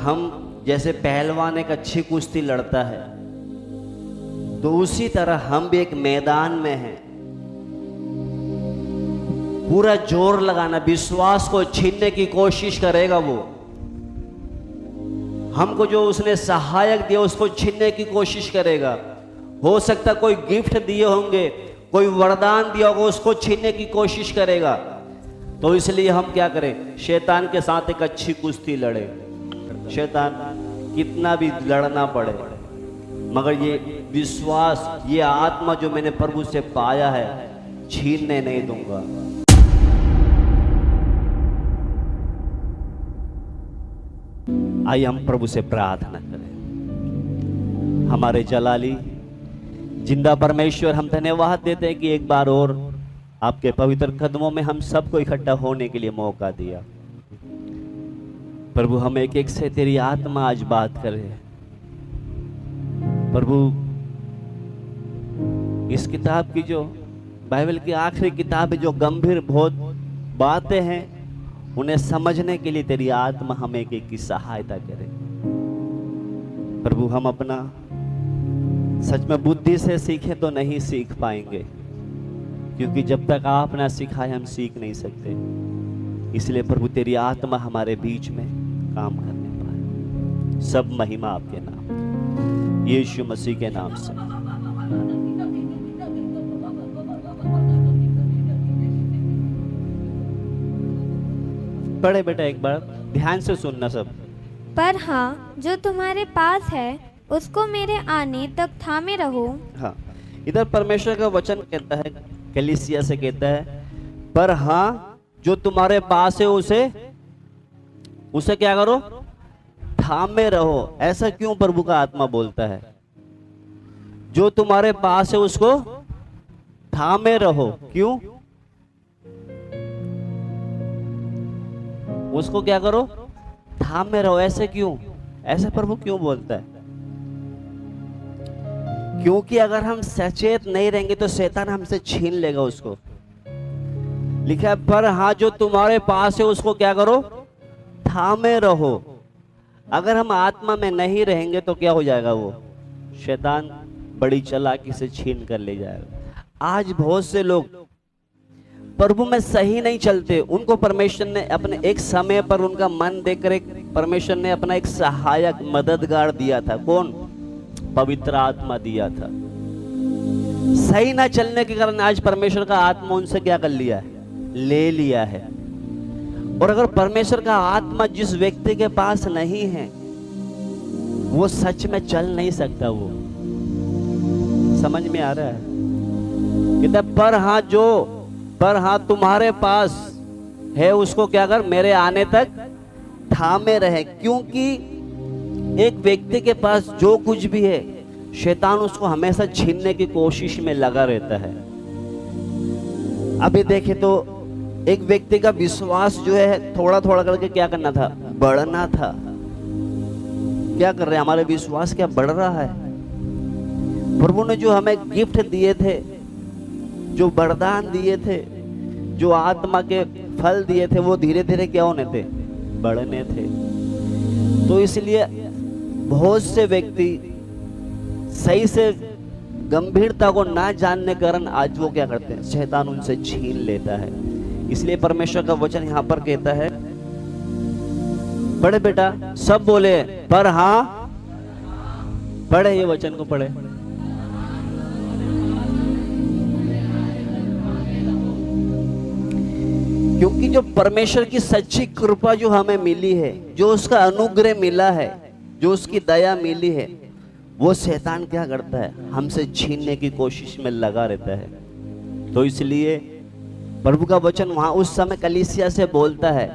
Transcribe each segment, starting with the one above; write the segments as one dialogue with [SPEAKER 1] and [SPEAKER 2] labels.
[SPEAKER 1] हम जैसे पहलवान एक अच्छी कुश्ती लड़ता है, तो उसी तरह हम भी एक मैदान में हैं। पूरा जोर लगाना, विश्वास को छीनने की कोशिश करेगा वो। हमको जो उसने सहायक दिया उसको छीनने की कोशिश करेगा। हो सकता कोई गिफ्ट दिए होंगे, कोई वरदान दिया होगा, उसको छीनने की कोशिश करेगा। तो इसलिए हम क्या करें, शैतान के साथ एक अच्छी कुश्ती लड़े। शैतान कितना भी लड़ना पड़े, मगर ये विश्वास, ये आत्मा जो मैंने प्रभु से पाया है, छीनने नहीं दूंगा। आइए हम प्रभु से प्रार्थना करें। हमारे जलाली जिंदा परमेश्वर, हम धन्यवाद देते हैं कि एक बार और आपके पवित्र कदमों में हम सबको इकट्ठा होने के लिए मौका दिया। प्रभु, हम एक एक से तेरी आत्मा आज बात करे। प्रभु, इस किताब की, जो बाइबल की आखिरी किताब है, जो गंभीर बहुत बातें हैं, उन्हें समझने के लिए तेरी आत्मा हमें एक एक की सहायता करे। प्रभु, हम अपना सच में बुद्धि से सीखें तो नहीं सीख पाएंगे, क्योंकि जब तक आप ना सिखाए हम सीख नहीं सकते। इसलिए प्रभु, तेरी आत्मा हमारे बीच में काम करने पाए। सब महिमा आपके नाम, यीशु मसीह के नाम से। पढ़े बेटा, एक बार ध्यान से सुनना सब।
[SPEAKER 2] पर हाँ, जो तुम्हारे पास है उसको मेरे आने तक थामे रहो।
[SPEAKER 1] हाँ, इधर परमेश्वर का वचन कहता है, कलीसिया से कहता है, पर हाँ जो तुम्हारे पास है उसे क्या करो, थामे रहो। ऐसा क्यों प्रभु का आत्मा बोलता है? जो तुम्हारे पास है उसको थामे रहो। क्यों? उसको क्या करो, थामे रहो। ऐसे क्यों? ऐसे प्रभु क्यों बोलता है? क्योंकि अगर हम सचेत नहीं रहेंगे तो शैतान हमसे छीन लेगा उसको। लिखा है, पर हाँ जो तुम्हारे पास है उसको क्या करो, थामे रहो। अगर हम आत्मा में नहीं रहेंगे तो क्या हो जाएगा, वो शैतान बड़ी चालाकी से छीन कर ले जाएगा। आज बहुत से लोग प्रभु में सही नहीं चलते। उनको परमेश्वर ने अपने एक समय पर उनका मन देखकर परमेश्वर ने अपना एक सहायक, मददगार दिया था। कौन? पवित्र आत्मा दिया था। सही ना चलने के कारण आज परमेश्वर का आत्मा उनसे क्या कर लिया है, ले लिया है। और अगर परमेश्वर का आत्मा जिस व्यक्ति के पास नहीं है, वो सच में चल नहीं सकता। वो समझ में आ रहा है? कहता पर हाँ तुम्हारे पास है उसको क्या कर, मेरे आने तक थामे रहे। क्योंकि एक व्यक्ति के पास जो कुछ भी है, शैतान उसको हमेशा छीनने की कोशिश में लगा रहता है। अभी देखे तो एक व्यक्ति का विश्वास जो है थोड़ा थोड़ा करके क्या करना था, बढ़ना था। क्या कर रहे हैं, हमारे विश्वास क्या बढ़ रहा है? प्रभु ने जो हमें गिफ्ट दिए थे, जो वरदान दिए थे, जो आत्मा के फल दिए थे, वो धीरे धीरे क्या होने थे, बढ़ने थे। तो इसलिए बहुत से व्यक्ति सही से गंभीरता को ना जानने के कारण आज वो क्या करते हैं, शैतान उनसे छीन लेता है। इसलिए परमेश्वर का वचन यहाँ पर कहता है, पढ़े बेटा, सब बोले पर हाँ। पढ़े, ये वचन को पढ़े। क्योंकि जो परमेश्वर की सच्ची कृपा जो हमें मिली है, जो उसका अनुग्रह मिला है, जो उसकी दया मिली है, वो शैतान क्या करता है, हमसे छीनने की कोशिश में लगा रहता है। तो इसलिए प्रभु का वचन वहां उस समय कलीसिया से बोलता है,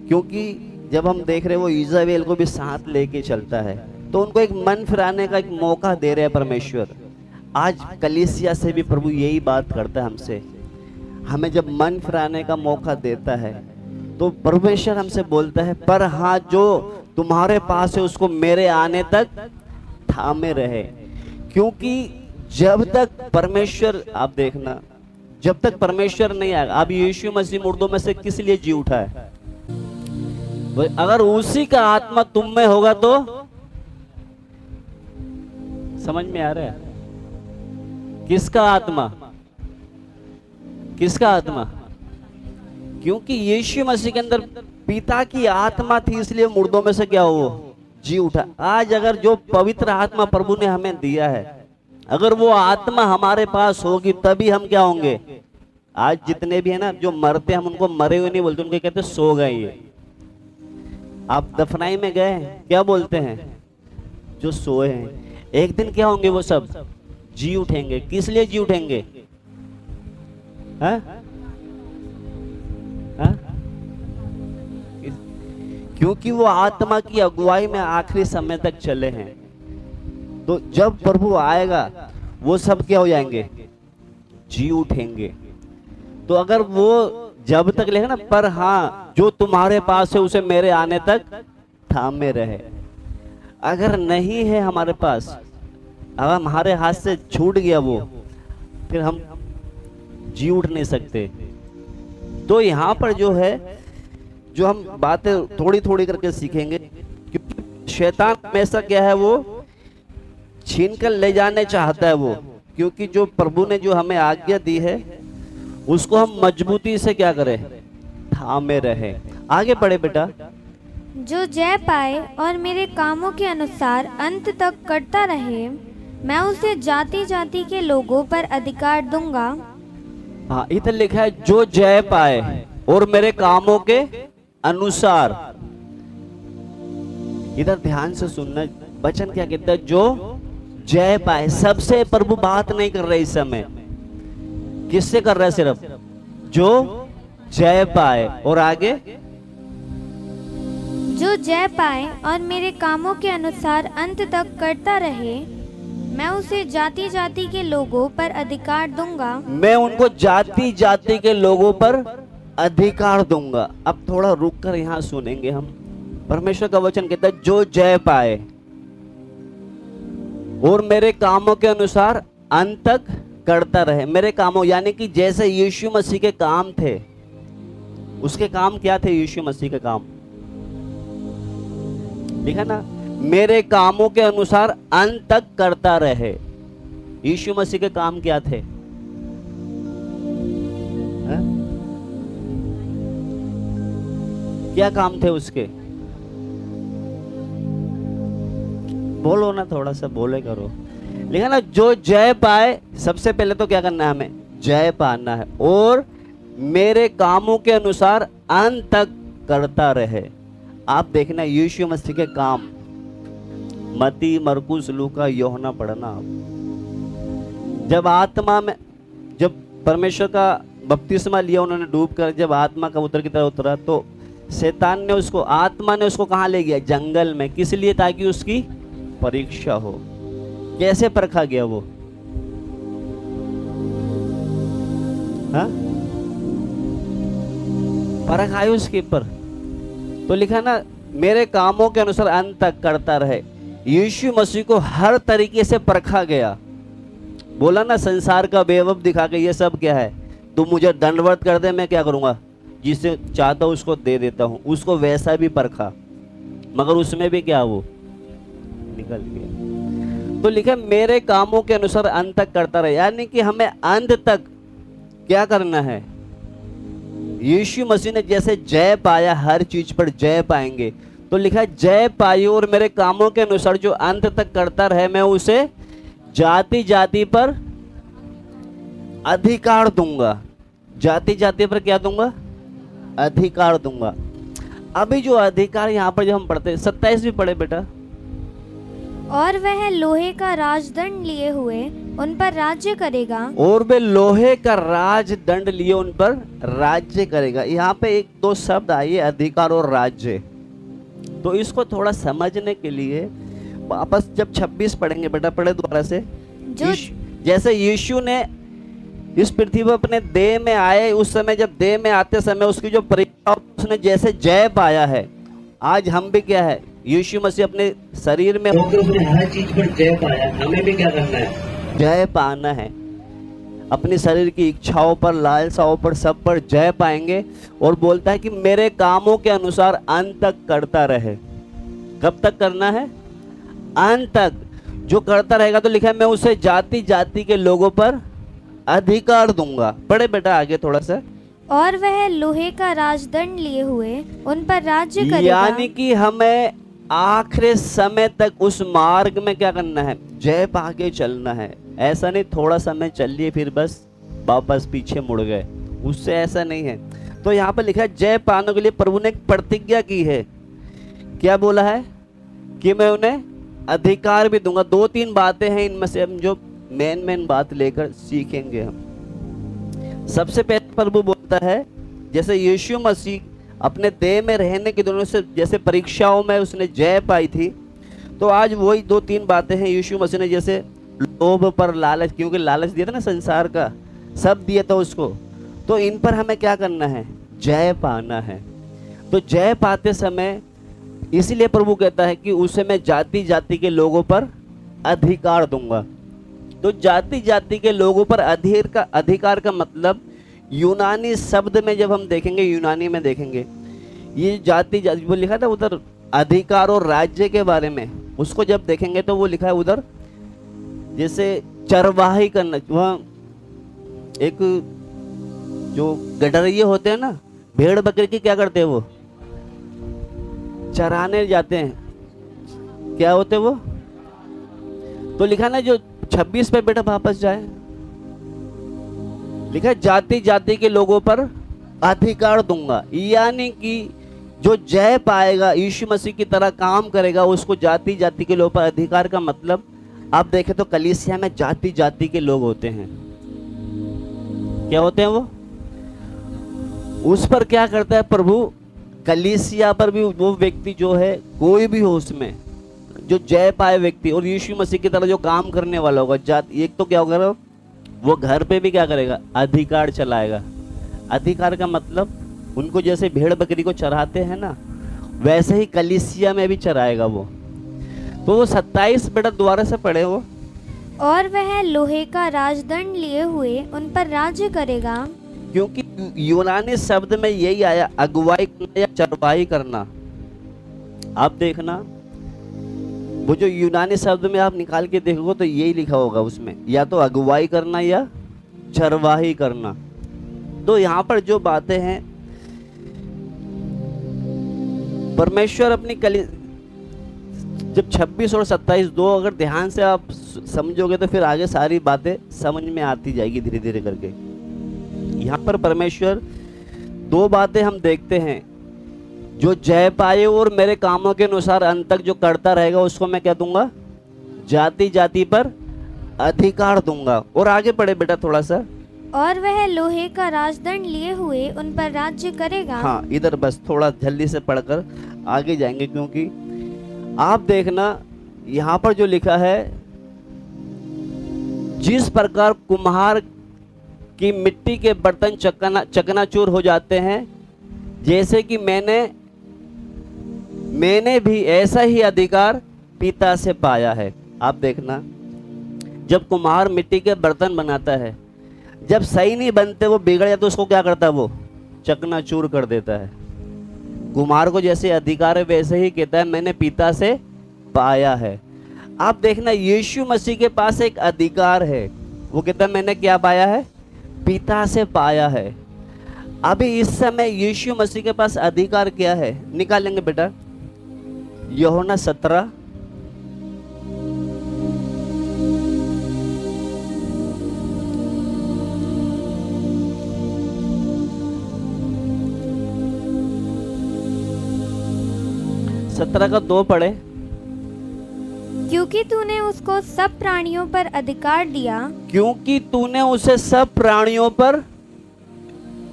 [SPEAKER 1] क्योंकि जब हम देख रहे हैं वो इज़ाबेल को भी साथ लेके चलता है, तो उनको एक मन फिराने का एक मौका दे रहे हैं परमेश्वर। आज कलीसिया से भी प्रभु यही बात करता है हमसे। हमें जब मन फिराने का मौका देता है तो परमेश्वर हमसे बोलता है, पर हाँ जो तुम्हारे पास है उसको मेरे आने तक थामे रहे। क्योंकि जब तक परमेश्वर, आप देखना, जब तक परमेश्वर नहीं आएगा। अब यीशु मसीह मुर्दों में से किस लिए जी उठा है? अगर उसी का आत्मा तुम में होगा तो समझ में आ रहा है? किसका आत्मा? किसका आत्मा? क्योंकि यीशु मसीह के अंदर पिता की आत्मा थी, इसलिए मुर्दों में से क्या हो, जी उठा। आज अगर जो पवित्र आत्मा प्रभु ने हमें दिया है, अगर वो आत्मा हमारे पास होगी तभी हम क्या होंगे। आज जितने भी है ना जो मरते, हम उनको मरे हुए नहीं बोलते, उनको कहते सो गए। ये आप दफनाई में गए, क्या बोलते हैं? जो सोए हैं। एक दिन क्या होंगे वो सब? जी उठेंगे। किस लिए जी उठेंगे? हाँ? हाँ? क्योंकि वो आत्मा की अगुवाई में आखिरी समय तक चले हैं। तो जब प्रभु आएगा वो सब क्या हो जाएंगे? जी उठेंगे। तो अगर वो जब तक लेगा ना, पर हाँ जो तुम्हारे पास है उसे मेरे आने तक थामे रहे। अगर नहीं है हमारे पास, अगर हमारे हाथ से छूट गया वो, फिर हम जी उठ नहीं सकते। तो यहाँ पर जो है, जो हम बातें थोड़ी थोड़ी करके सीखेंगे, क्योंकि शैतान हमेशा क्या है, वो छीन कर ले जाने चाहता है वो। क्योंकि जो प्रभु ने जो हमें आज्ञा दी है उसको हम मजबूती से क्या करें, थामे रहे। आगे बढ़े बेटा।
[SPEAKER 2] जो जय पाए और मेरे कामों के अनुसार अंत तक करता रहे, मैं उसे जाति जाति के लोगों पर अधिकार दूंगा।
[SPEAKER 1] हाँ, इधर लिखा है जो जय पाए और मेरे कामों के अनुसार। इधर ध्यान से सुनना, वचन क्या कहता है? जो जय पाए। सबसे प्रभु बात नहीं कर रहे इस समय, किससे कर रहा है? सिर्फ जो जय पाए। और आगे,
[SPEAKER 2] जो जय पाए और मेरे कामों के अनुसार अंत तक करता रहे, मैं उसे जाति जाति के लोगों पर अधिकार दूंगा।
[SPEAKER 1] मैं उनको जाति जाति के लोगों पर अधिकार दूंगा। अब थोड़ा रुक कर यहाँ सुनेंगे हम। परमेश्वर का वचन कहता है जो जय पाए और मेरे कामों के अनुसार अंत तक करता रहे। मेरे कामों यानी कि जैसे यीशु मसीह के काम थे, उसके काम क्या थे? यीशु मसीह के काम लिखा ना, मेरे कामों के अनुसार अंत तक करता रहे। यीशु मसीह के काम क्या थे? है? क्या काम थे उसके? बोलो ना, थोड़ा सा बोले करो। लिखा ना जो जय पाए, सबसे पहले तो क्या करना है? हमें जय पाना है। और मेरे कामों के अनुसार अंत तक करता रहे। आप देखना यीशु मसीह के काम, मत्ती, मरकुस, लूका, यूहन्ना पढ़ना आप। जब आत्मा में, जब परमेश्वर का बपतिस्मा लिया उन्होंने डूब कर, जब आत्मा का उतर की तरह उतरा, तो शैतान ने उसको, आत्मा ने उसको कहाँ ले गया? जंगल में। किस लिए? ताकि उसकी परीक्षा हो। कैसे परखा गया वो? हाँ, परख आई उसके ऊपर। तो लिखा ना मेरे कामों के अनुसार अंत तक करता रहे। यीशु मसीह को हर तरीके से परखा गया। बोला ना संसार का बेवब दिखा के, ये सब क्या है? तू मुझे दंडवत कर दे, मैं क्या करूंगा? जिसे चाहता हूं उसको दे देता हूं। उसको वैसा भी परखा, मगर उसमें भी क्या, वो निकल गया। तो लिखा मेरे कामों के अनुसार अंत तक करता रहे, यानी कि हमें अंत तक क्या करना है? यीशु मसीह ने जैसे जय पाया, हर चीज पर जय पाएंगे। तो लिखा जय पाई और मेरे कामों के अनुसार जो अंत तक करता रहे, मैं उसे जाति जाति पर अधिकार दूंगा। जाति जाति पर क्या दूंगा? अधिकार दूंगा। अभी जो अधिकार यहाँ पर जब हम पढ़ते हैं, 27 भी पढ़े बेटा।
[SPEAKER 2] और वह लोहे का राजदंड लिए हुए उन पर राज्य करेगा।
[SPEAKER 1] और वे लोहे का राजदंड लिए उन पर राज्य करेगा। यहाँ पे एक दो शब्द आइए, अधिकार और राज्य। तो इसको थोड़ा समझने के लिए वापस जब 26 पढ़ेंगे बेटा, पढ़े दोबारा से। जैसे यीशु ने इस पृथ्वी पर अपने देह में आए, उस समय जब देह में आते समय उसकी जो परीक्षा, उसने जैसे जय पाया है, आज हम भी क्या है? यीशु मसीह अपने शरीर में होकर उसने हर चीज पर जय पाया। हमें भी क्या करना है? जय पाना है। अपने शरीर की इच्छाओं पर, लालसाओं पर, सब पर जय पाएंगे। और बोलता है कि मेरे कामों के अनुसार अंत तक करता रहे। कब तक करना है? अंत तक। जो करता रहेगा, तो लिखा है मैं उसे जाति जाति के लोगों पर अधिकार दूंगा। पढ़े बेटा आगे थोड़ा सा।
[SPEAKER 2] और वह लोहे का राजदंड लिए हुए उन पर राज्य करेगा।
[SPEAKER 1] यानी कि हमें आखिरी समय तक उस मार्ग में क्या करना है? जय पा के चलना है। ऐसा नहीं थोड़ा समय चल लिए फिर बस वापस पीछे मुड़ गए, उससे ऐसा नहीं है। तो यहाँ पर लिखा है जय पाने के लिए प्रभु ने एक प्रतिज्ञा की है। क्या बोला है? कि मैं उन्हें अधिकार भी दूंगा। 2-3 बातें हैं, इनमें से हम जो मेन बात लेकर सीखेंगे हम। सबसे पहले प्रभु बोलता है, जैसे यीशु मसीह अपने देह में रहने के दिनों से जैसे परीक्षाओं में उसने जय पाई थी, तो आज वही 2-3 बातें हैं। यीशु मसीह ने जैसे लोभ पर लालच, क्योंकि लालच दिया था ना संसार का, सब दिया था उसको, तो इन पर हमें क्या करना है? जय पाना है। तो जय पाते समय इसीलिए प्रभु कहता है कि उसे मैं जाति जाति के लोगों पर अधिकार दूंगा। तो जाति जाति के लोगों पर अधिकार का मतलब यूनानी शब्द में जब हम देखेंगे, यूनानी में देखेंगे, ये जाति जाति वो लिखा था उधर अधिकार और राज्य के बारे में, उसको जब देखेंगे तो वो लिखा है उधर जैसे चरवाही करना। वह एक जो गडरिये होते हैं ना, भेड़ बकरी की क्या करते हैं? वो चराने जाते हैं। क्या होते वो? तो लिखा ना जो 26 पे बेटा वापस जाए, लिखा जाति जाति के लोगों पर अधिकार दूंगा। यानी कि जो जय पाएगा, यीशु मसीह की तरह काम करेगा, उसको जाति जाति के लोगों पर अधिकार का मतलब आप देखें तो कलीसिया में जाति जाति के लोग होते हैं। क्या होते हैं वो? उस पर क्या करता है प्रभु? कलीसिया पर भी वो व्यक्ति जो है, कोई भी हो उसमें जो जय पाए व्यक्ति और यीशु मसीह की तरह जो काम करने वाला होगा, जाति एक तो क्या होगा, वो घर पे भी क्या करेगा? अधिकार चलाएगा। अधिकार का मतलब उनको जैसे भेड़ बकरी को चराते हैं ना, वैसे ही कलीसिया में भी चराएगा वो। तो वो 27 बेटा दोबारा से पढ़े वो।
[SPEAKER 2] और वह लोहे का राजदंड लिए हुए उन पर राज्य करेगा।
[SPEAKER 1] क्योंकि यूनानी शब्द में यही आया, अगुवाई करना या चरवाही करना। आप देखना वो जो यूनानी शब्द में आप निकाल के देखोगे तो यही लिखा होगा उसमें, या तो अगुवाई करना या चरवाही करना। तो यहाँ पर जो बातें हैं, परमेश्वर अपनी जब 26 और 27 दो अगर ध्यान से आप समझोगे तो फिर आगे सारी बातें समझ में आती जाएगी धीरे धीरे करके। यहाँ पर परमेश्वर 2 बातें हम देखते हैं, जो जय पाए और मेरे कामों के अनुसार अंत तक जो करता रहेगा उसको मैं क्या दूंगा? जाति जाति पर अधिकार दूंगा। और आगे पढ़े बेटा थोड़ा सा।
[SPEAKER 2] और वह लोहे का राजदंड लिए हुए उन पर राज्य करेगा।
[SPEAKER 1] हाँ, इधर बस थोड़ा जल्दी से पढ़कर आगे जाएंगे, क्योंकि आप देखना यहाँ पर जो लिखा है, जिस प्रकार कुम्हार की मिट्टी के बर्तन चकनाचूर हो जाते हैं, जैसे कि मैंने भी ऐसा ही अधिकार पिता से पाया है। आप देखना, जब कुम्हार मिट्टी के बर्तन बनाता है, जब सही नहीं बनते, वो बिगड़ जाते, तो उसको क्या करता है? वो चकनाचूर कर देता है। कुम्हार को जैसे अधिकार है वैसे ही कहता है मैंने पिता से पाया है। आप देखना यीशु मसीह के पास एक अधिकार है, वो कहता है मैंने क्या पाया है? पिता से पाया है। अभी इस समय यीशु मसीह के पास अधिकार क्या है? निकालेंगे बेटा यूहन्ना 17 17 का 2 पढ़े।
[SPEAKER 2] क्योंकि तूने उसको सब प्राणियों पर अधिकार दिया।
[SPEAKER 1] क्योंकि तूने उसे सब प्राणियों पर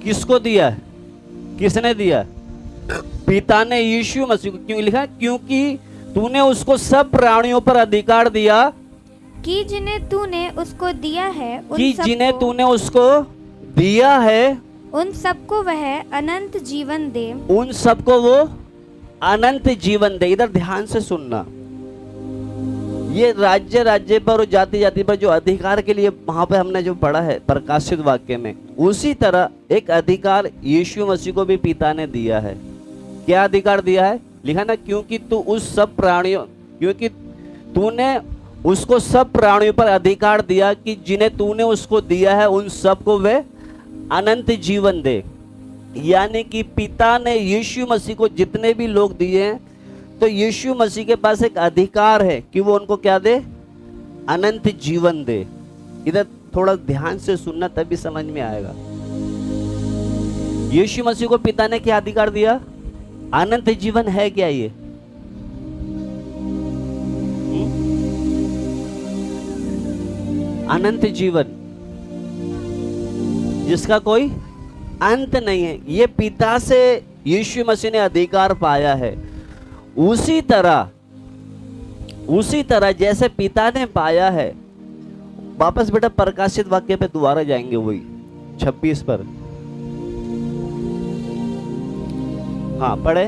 [SPEAKER 1] किसको दिया है? किसने दिया? पिता ने यीशु मसीह को। क्यों लिखा? क्योंकि तूने उसको सब प्राणियों पर अधिकार दिया
[SPEAKER 2] कि जिन्हें तूने उसको दिया है, उन सबको वह अनंत जीवन दे।
[SPEAKER 1] उन सबको वो अनंत जीवन दे। इधर ध्यान से सुनना, ये राज्य राज्य पर और जाति जाति पर जो अधिकार के लिए वहां पे हमने जो पढ़ा है प्रकाशित वाक्य में, उसी तरह एक अधिकार यीशु मसीह को भी पिता ने दिया है। क्या अधिकार दिया है? लिखा ना, क्योंकि तू उस सब प्राणियों, क्योंकि तूने उसको सब प्राणियों पर अधिकार दिया कि जिन्हें तूने उसको दिया है उन सबको वे अनंत जीवन दे। यानी कि पिता ने यीशु मसीह को जितने भी लोग दिए हैं, तो यीशु मसीह के पास एक अधिकार है कि वो उनको क्या दे? अनंत जीवन दे। इधर थोड़ा ध्यान से सुनना तभी समझ में आएगा। यीशु मसीह को पिता ने क्या अधिकार दिया? अनंत जीवन है क्या ये? अनंत जीवन जिसका कोई अंत नहीं है, ये पिता से यीशु मसीह ने अधिकार पाया है। उसी तरह जैसे पिता ने पाया है, वापस बेटा प्रकाशित वाक्य पे दोबारा जाएंगे, वही 26 पर। हाँ पढ़े।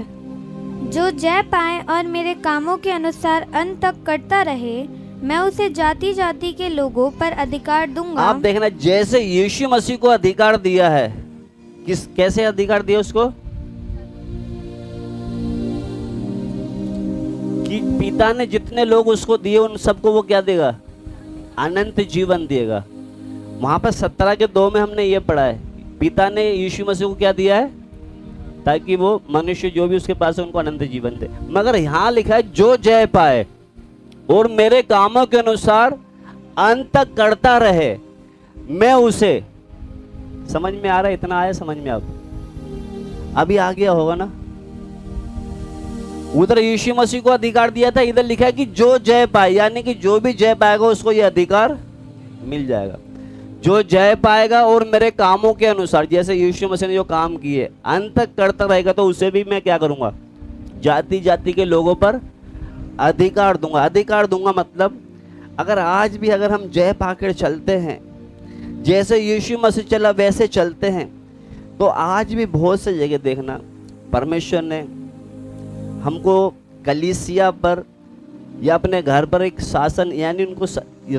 [SPEAKER 2] जो जय पाए और मेरे कामों के अनुसार अंत तक करता रहे, मैं उसे जाति जाति के लोगों पर अधिकार दूंगा।
[SPEAKER 1] आप देखना, जैसे यीशु मसीह को अधिकार दिया है, कैसे अधिकार दिया उसको? कि पिता ने जितने लोग उसको दिए उन सबको वो क्या देगा? अनंत जीवन देगा। वहां पर 17 के 2 में हमने ये पढ़ा है, पिता ने यीशु मसीह को क्या दिया है? ताकि वो मनुष्य जो भी उसके पास है उनको अनंत जीवन दे। मगर यहाँ लिखा है जो जय पाए और मेरे कामों के अनुसार अंत तक करता रहे, मैं उसे। समझ में आ रहा है? इतना आया समझ में? आप अभी आ गया होगा ना। उधर यीशु मसीह को अधिकार दिया था, इधर लिखा है कि जो जय पाए, यानी कि जो भी जय पाएगा उसको ये अधिकार मिल जाएगा। जो जय पाएगा और मेरे कामों के अनुसार, जैसे यीशु मसीह ने जो काम किए अंत तक करता रहेगा, तो उसे भी मैं क्या करूंगा? जाति जाति के लोगों पर अधिकार दूंगा। अधिकार दूंगा मतलब अगर आज भी अगर हम जय पाकर चलते हैं, जैसे यीशु मसीह चला वैसे चलते हैं, तो आज भी बहुत से जगह देखना परमेश्वर ने हमको कलीसिया पर या अपने घर पर एक शासन, यानी उनको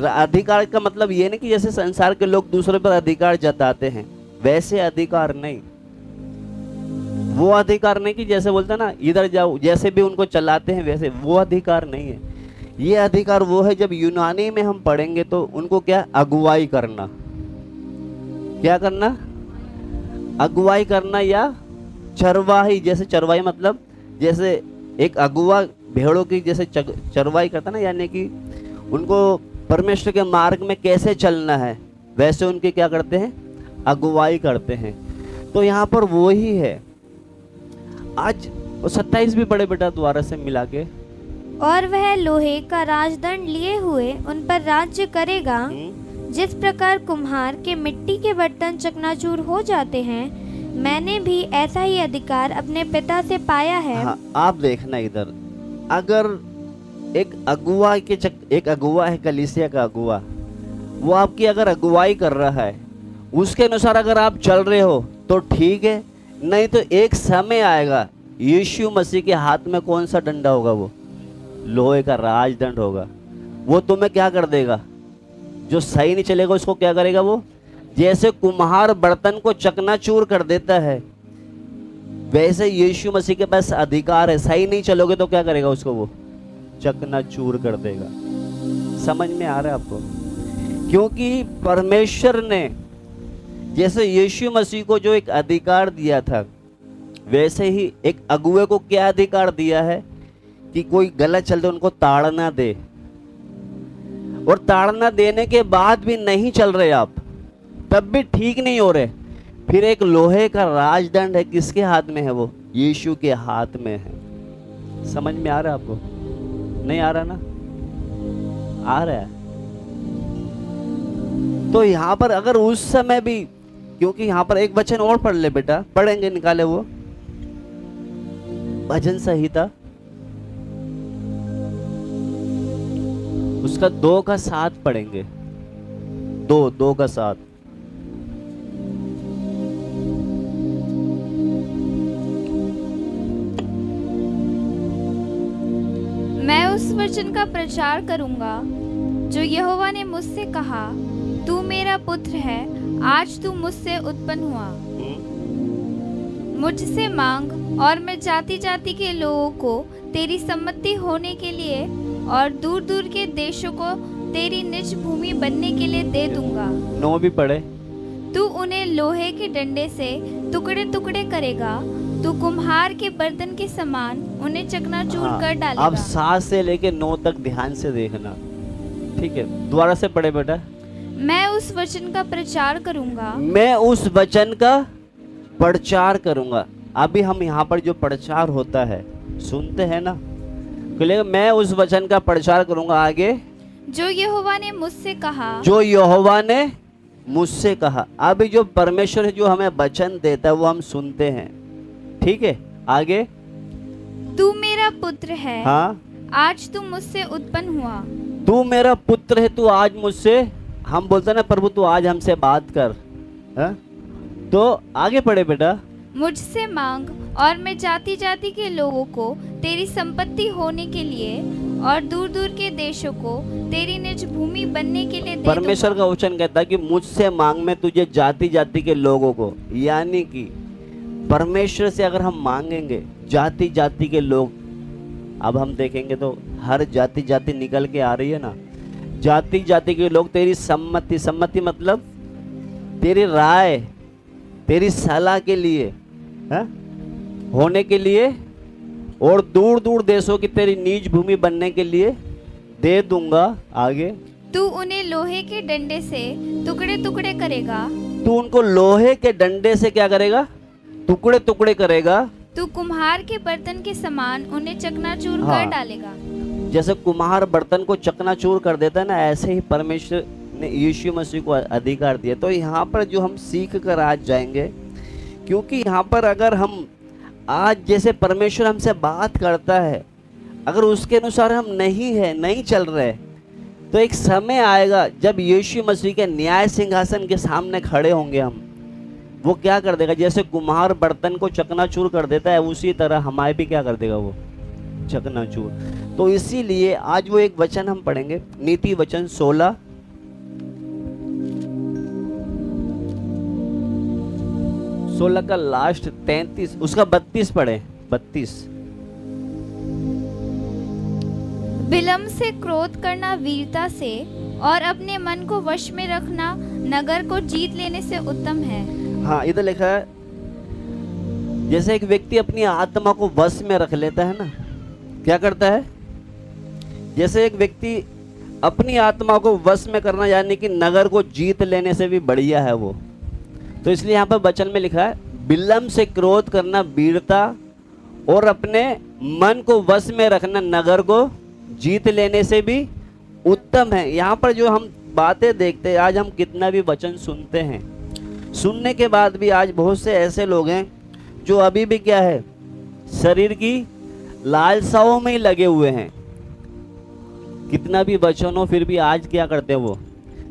[SPEAKER 1] अधिकार का मतलब ये नहीं कि जैसे संसार के लोग दूसरे पर अधिकार जताते हैं वैसे अधिकार नहीं। वो अधिकार नहीं कि जैसे बोलते हैं ना इधर जाओ, जैसे भी उनको चलाते हैं वैसे, वो अधिकार नहीं है। ये अधिकार वो है, जब यूनानी में हम पढ़ेंगे तो उनको क्या? अगुवाई करना। क्या करना? अगुवाई करना या चरवाही। जैसे चरवाही मतलब जैसे एक अगुआ भेड़ों की जैसे चरवाई करता ना, यानी कि उनको परमेश्वर के मार्ग में कैसे चलना है वैसे उनके क्या करते हैं? अगुवाई करते हैं। तो यहाँ पर वो ही है। आज 27 भी बड़े बेटा द्वारा से मिला के।
[SPEAKER 2] और वह लोहे का राजदंड लिए हुए उन पर राज्य करेगा। जिस प्रकार कुम्हार के मिट्टी के बर्तन चकनाचूर हो जाते हैं, मैंने भी ऐसा ही अधिकार अपने पिता से पाया है।
[SPEAKER 1] हाँ, आप देखना इधर, अगर एक अगुआ है, कलीसिया का अगुआ, वो आपकी अगर अगुवाई कर रहा है, उसके अनुसार अगर आप चल रहे हो तो ठीक है, नहीं तो एक समय आएगा यीशु मसीह के हाथ में कौन सा डंडा होगा? वो लोहे का राजदंड होगा। वो तुम्हें क्या कर देगा? जो सही नहीं चलेगा उसको क्या करेगा? वो जैसे कुम्हार बर्तन को चकनाचूर कर देता है, वैसे यीशु मसीह के पास अधिकार है। सही नहीं चलोगे तो क्या करेगा? उसको वो चकनाचूर कर देगा। समझ में आ रहा है आपको? क्योंकि परमेश्वर ने जैसे यीशु मसीह को जो एक अधिकार दिया था, वैसे ही एक अगुए को क्या अधिकार दिया है कि कोई गलत चलते उनको ताड़ना दे। और ताड़ना देने के बाद भी नहीं चल रहे आप, तब भी ठीक नहीं हो रहे, फिर एक लोहे का राजदंड है, किसके हाथ में है? वो यीशु के हाथ में है। समझ में आ रहा है आपको? नहीं आ रहा ना? आ रहा है। तो यहां पर अगर उस समय भी, क्योंकि यहां पर एक वचन और पढ़ ले बेटा, पढ़ेंगे, निकाले वो भजन संहिता उसका 2 का 7 पढ़ेंगे। 2 का 7।
[SPEAKER 2] मैं उस
[SPEAKER 3] वचन का प्रचार करूंगा जो यहोवा ने मुझसे कहा, तू मेरा पुत्र है, आज तू मुझसे उत्पन्न हुआ। मुझसे मांग और मैं जाति जाति के लोगों को तेरी सम्मति होने के लिए और दूर दूर के देशों को तेरी निज भूमि बनने के लिए दे दूंगा।
[SPEAKER 1] 9 भी पढ़े।
[SPEAKER 3] तू उन्हें लोहे के डंडे से टुकड़े टुकड़े करेगा, तू कुम्हार के बर्तन के समान उन्हें चकनाचूर कर डालेगा।
[SPEAKER 1] अब 7 से लेके 9 तक ध्यान से देखना, ठीक है? दोबारा से पढ़े बेटा।
[SPEAKER 3] मैं उस वचन का प्रचार करूंगा,
[SPEAKER 1] मैं उस वचन का प्रचार करूंगा। अभी हम यहाँ पर जो प्रचार होता है सुनते हैं ना, बोले मैं उस वचन का प्रचार करूंगा। आगे,
[SPEAKER 3] जो यहोवा ने मुझसे कहा,
[SPEAKER 1] जो यहोवा ने मुझसे कहा। अभी जो परमेश्वर है जो हमें वचन देता है वो हम सुनते हैं, ठीक है? आगे,
[SPEAKER 3] तू मेरा पुत्र है,
[SPEAKER 1] हाँ,
[SPEAKER 3] आज तू मुझसे उत्पन्न हुआ।
[SPEAKER 1] तू मेरा पुत्र है, तू आज मुझसे, हम बोलते ना प्रभु तू आज हमसे बात कर, हा? तो आगे पढ़े बेटा।
[SPEAKER 3] मुझसे मांग और मैं जाति जाति के लोगों को तेरी संपत्ति होने के लिए और दूर दूर के देशों को तेरी निज भूमि बनने के लिए दे
[SPEAKER 1] परमेश्वर का वचन कहता है कि मुझसे मांग, मैं तुझे जाति जाति के लोगों को, यानी कि परमेश्वर से अगर हम मांगेंगे जाति जाति के लोग, अब हम देखेंगे तो हर जाति जाति निकल के आ रही है ना, जाति जाति के लोग तेरी सम्मति, सम्मति मतलब तेरी राय, तेरी सलाह के लिए है? होने के लिए और दूर दूर देशों की तेरी निज भूमि बनने के लिए दे दूंगा। आगे,
[SPEAKER 3] तू उन्हें लोहे के डंडे से टुकड़े टुकड़े करेगा,
[SPEAKER 1] तू उनको लोहे के डंडे से क्या करेगा? टुकड़े टुकड़े करेगा।
[SPEAKER 3] तू कुम्हार के बर्तन के समान उन्हें चकनाचूर
[SPEAKER 1] हाँ।
[SPEAKER 3] कर डालेगा।
[SPEAKER 1] जैसे कुम्हार बर्तन को चकनाचूर कर देता है ना, ऐसे ही परमेश्वर ने यीशु मसीह को अधिकार दिया। तो यहाँ पर जो हम सीख कर आज जाएंगे, क्योंकि यहाँ पर अगर हम आज जैसे परमेश्वर हमसे बात करता है, अगर उसके अनुसार हम नहीं चल रहे, तो एक समय आएगा जब यीशु मसीह के न्याय सिंहासन के सामने खड़े होंगे हम। वो क्या कर देगा? जैसे कुम्हार बर्तन को चकनाचूर कर देता है, उसी तरह हमारे भी क्या कर देगा? वो चकनाचूर। तो इसीलिए आज वो एक वचन हम पढ़ेंगे, नीति वचन 16 का लास्ट 33, उसका 32 पढ़े। 32।
[SPEAKER 3] विलम्ब से क्रोध करना वीरता से और अपने मन को वश में रखना नगर को जीत लेने से उत्तम है।
[SPEAKER 1] हाँ, इधर लिखा है जैसे एक व्यक्ति अपनी आत्मा को वश में रख लेता है ना, क्या करता है? जैसे एक व्यक्ति अपनी आत्मा को वश में करना, यानी कि नगर को जीत लेने से भी बढ़िया है वो। तो इसलिए यहाँ पर वचन में लिखा है विलम्ब से क्रोध करना वीरता और अपने मन को वश में रखना नगर को जीत लेने से भी उत्तम है। यहाँ पर जो हम बातें देखते हैं, आज हम कितना भी वचन सुनते हैं, सुनने के बाद भी आज बहुत से ऐसे लोग हैं जो अभी भी क्या है? शरीर की लालसाओं में ही लगे हुए हैं। कितना भी वचन हो फिर भी आज क्या करते हैं? वो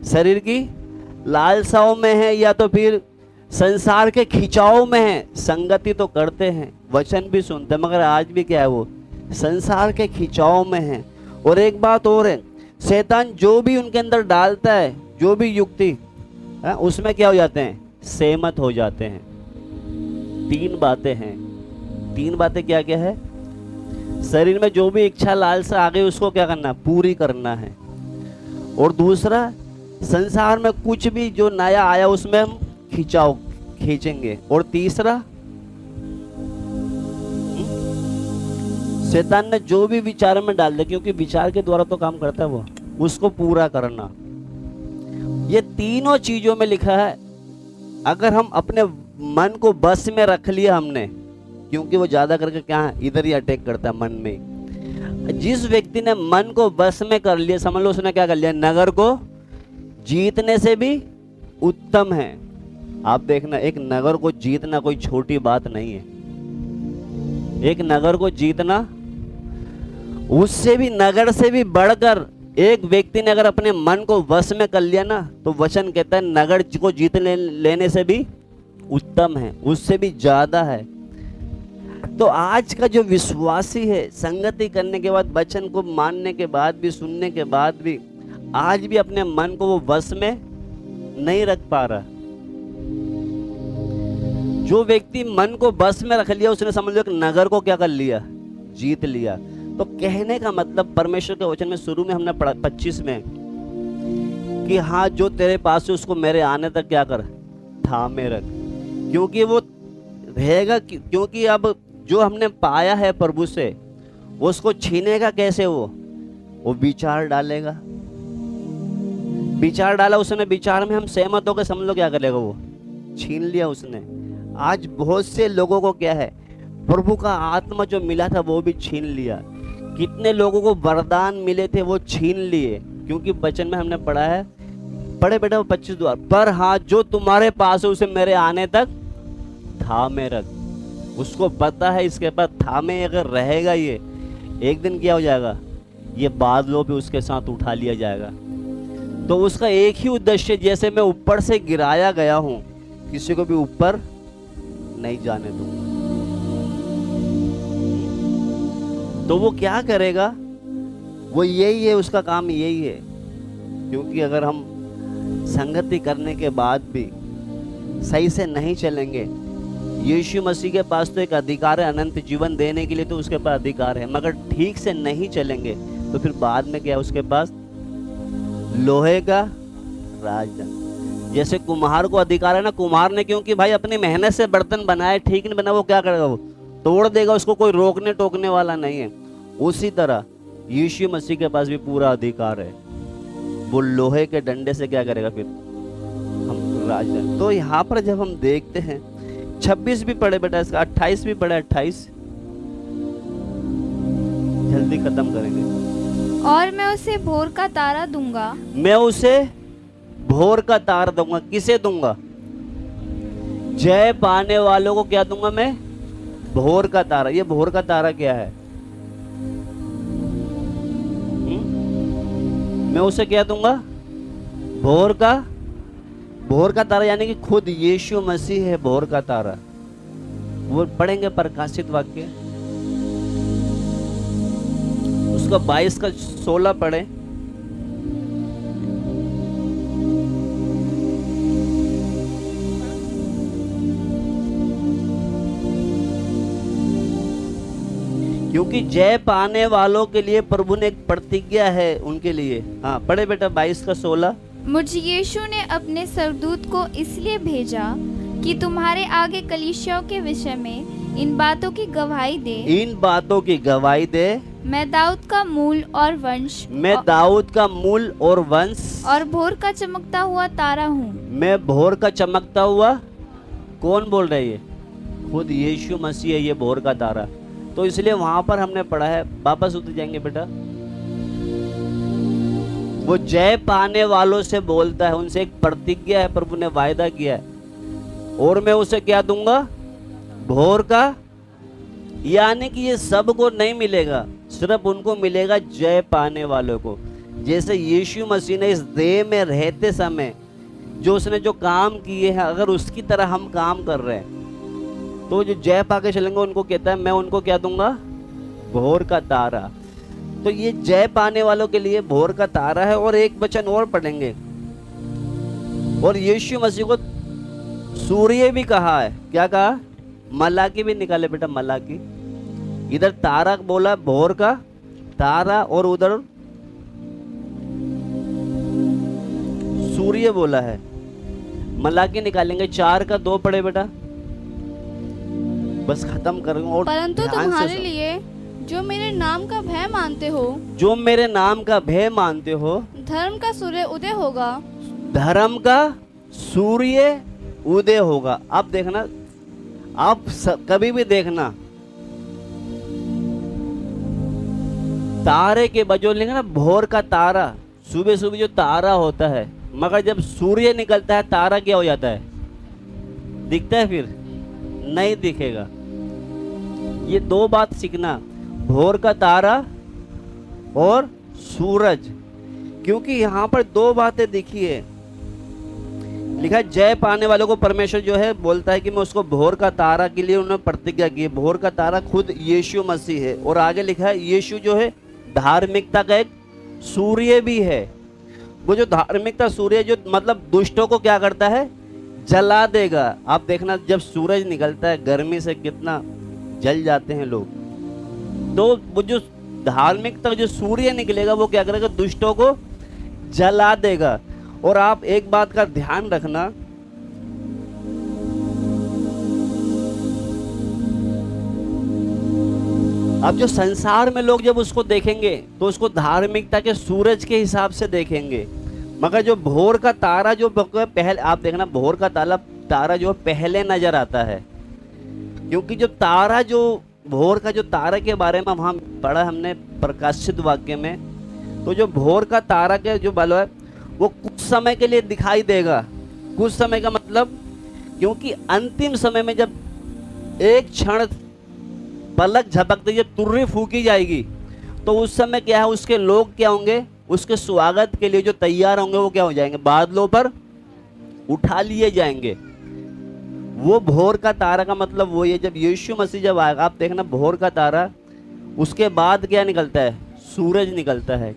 [SPEAKER 1] शरीर की लालसाओं में है, या तो फिर संसार के खिंचाव में है। संगति तो करते हैं, वचन भी सुनते हैं, मगर आज भी क्या है? वो संसार के खिंचाव में है। और एक बात और है, शैतान जो भी उनके अंदर डालता है, जो भी युक्ति है, उसमें क्या हो जाते हैं? सहमत हो जाते हैं। 3 बातें हैं। 3 बातें क्या क्या है? शरीर में जो भी इच्छा लालसा आ गई उसको क्या करना? पूरी करना है। और दूसरा, संसार में कुछ भी जो नया आया उसमें हम खींचेंगे। और तीसरा, शैतान ने जो भी विचार में डाल दिया, क्योंकि विचार के द्वारा तो काम करता है वो, उसको पूरा करना। ये तीनों चीजों में लिखा है अगर हम अपने मन को बस में रख लिया हमने, क्योंकि वो ज्यादा करके क्या है? इधर ही अटैक करता है मन में। जिस व्यक्ति ने मन को बस में कर लिया, समझ लो उसने क्या कर लिया? नगर को जीतने से भी उत्तम है। आप देखना, एक नगर को जीतना कोई छोटी बात नहीं है। एक नगर को जीतना, उससे भी, नगर से भी बढ़कर एक व्यक्ति ने अगर अपने मन को वश में कर लिया ना, तो वचन कहता है नगर को जीत लेने से भी उत्तम है, उससे भी ज्यादा है। तो आज का जो विश्वासी है, संगति करने के बाद, वचन को मानने के बाद भी, सुनने के बाद भी, आज भी अपने मन को वो वश में नहीं रख पा रहा। जो व्यक्ति मन को बस में रख लिया, उसने समझ लो एक नगर को क्या कर लिया, जीत लिया। तो कहने का मतलब परमेश्वर के वचन में शुरू में हमने पढ़ा 25 में कि हाँ, जो तेरे पास है उसको मेरे आने तक क्या कर, थामे रख, क्योंकि वो रहेगा। क्योंकि अब जो हमने पाया है प्रभु से, उसको छीनेगा कैसे? वो विचार डालेगा। विचार डाला उसने, विचार में हम सहमत होकर समझ लो क्या करेगा, वो छीन लिया उसने। आज बहुत से लोगों को क्या है, प्रभु का आत्मा जो मिला था वो भी छीन लिया। कितने लोगों को वरदान मिले थे वो छीन लिए, क्योंकि वचन में हमने पढ़ा है, पढ़े बेटा 25 द्वार, पर हाँ जो तुम्हारे पास है उसे मेरे आने तक थामे रख। उसको पता है इसके पास थामे अगर रहेगा ये, एक दिन क्या हो जाएगा, ये बादलों पे उसके साथ उठा लिया जाएगा। तो उसका एक ही उद्देश्य, जैसे मैं ऊपर से गिराया गया हूं, किसी को भी ऊपर नहीं जाने दूंगा। तो वो क्या करेगा, वो यही है, उसका काम यही है। क्योंकि अगर हम संगति करने के बाद भी सही से नहीं चलेंगे, यीशु मसीह के पास तो एक अधिकार है अनंत जीवन देने के लिए, तो उसके पास अधिकार है, मगर ठीक से नहीं चलेंगे तो फिर बाद में क्या है, उसके पास लोहे का राजदंड। जैसे कुम्हार को अधिकार है ना, कुम्हार ने क्योंकि भाई अपनी मेहनत से बर्तन बनाए, ठीक नहीं बना, वो क्या करेगा, वो तोड़ देगा, उसको कोई रोकने टोकने वाला नहीं है। उसी तरह यीशु मसीह के पास भी पूरा अधिकार है, वो लोहे के डंडे से क्या करेगा, फिर हम राजदंड। तो यहाँ पर जब हम देखते हैं, 26 भी पढ़े बेटा, इसका 28 भी पढ़े, 28 जल्दी खत्म करेंगे।
[SPEAKER 3] और मैं उसे भोर का तारा दूंगा।
[SPEAKER 1] मैं उसे भोर का तारा दूंगा। किसे दूंगा? जय पाने वालों को क्या दूंगा मैं? भोर का तारा। ये भोर का तारा क्या है? मैं उसे क्या दूंगा? भोर का तारा, यानी कि खुद यीशु मसीह है भोर का तारा। वो पढ़ेंगे प्रकाशित वाक्य उसका 22 का 16 पढ़े। क्योंकि जय पाने वालों के लिए प्रभु ने एक प्रतिज्ञा है उनके लिए। हाँ पढ़े बेटा 22 का 16।
[SPEAKER 3] मुझ यीशु ने अपने सरदूत को इसलिए भेजा कि तुम्हारे आगे कलीसियाओं के विषय में इन बातों की गवाही दे। मैं दाऊद का मूल और वंश और भोर का चमकता हुआ तारा हूँ।
[SPEAKER 1] मैं भोर का चमकता हुआ, कौन बोल रहा है? ये खुद यीशु मसीह है, ये भोर का तारा। तो इसलिए वहां पर हमने पढ़ा है, वापस उतर जाएंगे बेटा, वो जय पाने वालों से बोलता है, उनसे एक प्रतिज्ञा है, प्रभु ने वायदा किया है, और मैं उसे क्या दूंगा? भोर का। यानी कि ये सबको नहीं मिलेगा, सिर्फ उनको मिलेगा जय पाने वालों को। जैसे यीशु मसीह ने इस देह में रहते समय जो उसने जो काम किए हैं, अगर उसकी तरह हम काम कर रहे हैं तो जो जय पाके चलेंगे उनको कहता है मैं उनको क्या दूंगा? भोर का तारा। तो ये जय पाने वालों के लिए भोर का तारा है। और एक वचन और पढ़ेंगे, और यीशु मसीह को सूर्य भी कहा है। क्या कहा? मलाकी भी निकाले बेटा, मलाकी। इधर तारा बोला भोर का तारा, और उधर सूर्य बोला है। मलाकी निकालेंगे 4 का 2 पढ़े बेटा, बस खत्म करूंगा। और
[SPEAKER 4] परंतु तुम्हारे लिए जो मेरे नाम का भय मानते हो, धर्म का सूर्य उदय होगा। अब देखना, आप कभी भी देखना, तारे के बजोल लेंगे ना, भोर का तारा, सुबह सुबह जो तारा होता है, मगर जब सूर्य निकलता है तारा क्या हो जाता है? दिखता है? फिर नहीं दिखेगा। ये 2 बात सीखना, भोर का तारा और सूरज, क्योंकि यहां पर 2 बातें दिखी है,
[SPEAKER 1] लिखा है जय पाने वालों को परमेश्वर जो है बोलता है कि मैं उसको भोर का तारा के लिए उन्होंने प्रतिज्ञा की है। भोर का तारा खुद यीशु मसीह है। और आगे लिखा है यीशु जो है धार्मिकता का एक सूर्य भी है। वो जो धार्मिकता सूर्य जो मतलब दुष्टों को क्या करता है, जला देगा। आप देखना जब सूरज निकलता है गर्मी से कितना जल जाते हैं लोग। तो वो जो धार्मिकता जो सूर्य निकलेगा वो क्या करेगा, दुष्टों को जला देगा। और आप एक बात का ध्यान रखना, अब जो संसार में लोग जब उसको देखेंगे तो उसको धार्मिकता के सूरज के हिसाब से देखेंगे। मगर जो भोर का तारा जो पहले आप देखना, भोर का तारा जो पहले नजर आता है। क्योंकि जो तारा जो भोर का जो तारा के बारे में वहाँ पढ़ा हमने प्रकाशित वाक्य में, तो जो भोर का तारा के जो बल है वो कुछ समय के लिए दिखाई देगा। कुछ समय का मतलब, क्योंकि अंतिम समय में जब एक क्षण पलक झपकते जब तुर्री फूकी जाएगी तो उस समय क्या है, उसके लोग क्या होंगे, उसके स्वागत के लिए जो तैयार होंगे वो क्या हो जाएंगे, बादलों पर उठा लिए जाएंगे। वो भोर का तारा का मतलब वही है। जब यीशु मसीह जब आएगा, आप देखना भोर का तारा, उसके बाद क्या निकलता है, सूरज निकलता है।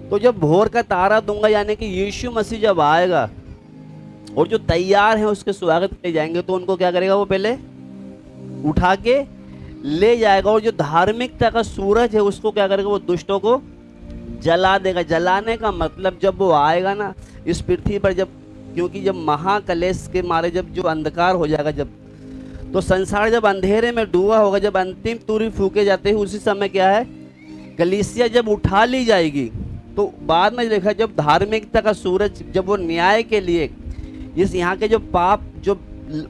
[SPEAKER 1] तो जब भोर का तारा दूंगा यानी कि यीशु मसीह जब आएगा और जो तैयार हैं उसके स्वागत के लिए जाएंगे, तो उनको क्या करेगा, वो पहले उठा के ले जाएगा। और जो धार्मिकता का सूरज है उसको क्या करेगा, वो दुष्टों को जला देगा। जलाने का मतलब जब वो आएगा ना इस पृथ्वी पर, जब क्योंकि जब महाकलेश के मारे जब जो अंधकार हो जाएगा, जब तो संसार जब अंधेरे में डूबा होगा, जब अंतिम तुरी फूके जाते हैं, उसी समय क्या है, कलीसिया जब उठा ली जाएगी। तो बाद में लिखा जब धार्मिकता का सूरज जब वो न्याय के लिए इस यहाँ के जो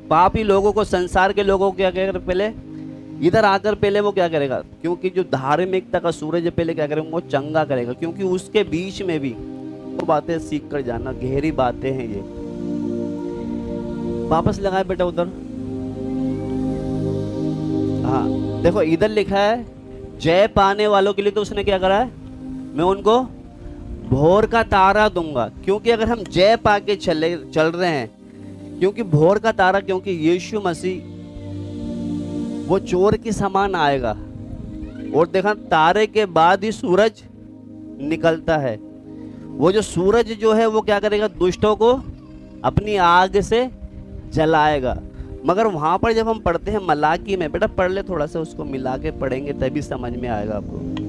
[SPEAKER 1] पापी लोगों को, संसार के लोगों को क्या करेगा, पहले इधर आकर पहले वो क्या करेगा, क्योंकि जो धार्मिकता का सूरज पहले क्या करेगा, वो चंगा करेगा। क्योंकि उसके बीच में भी वो बातें सीख कर जाना, गहरी बातें हैं ये। वापस लगाए बेटा उधर। हाँ देखो इधर लिखा है जय पाने वालों के लिए, तो उसने क्या करा है, मैं उनको भोर का तारा दूंगा। क्योंकि अगर हम जय पाके चल रहे हैं, क्योंकि भोर का तारा, क्योंकि यीशु मसीह वो चोर के समान आएगा। और देखा तारे के बाद ही सूरज निकलता है। वो जो सूरज जो है वो क्या करेगा, दुष्टों को अपनी आग से जलाएगा। मगर वहां पर जब हम पढ़ते हैं मलाकी में, बेटा पढ़ ले थोड़ा सा, उसको मिला के पढ़ेंगे तभी समझ में आएगा आपको।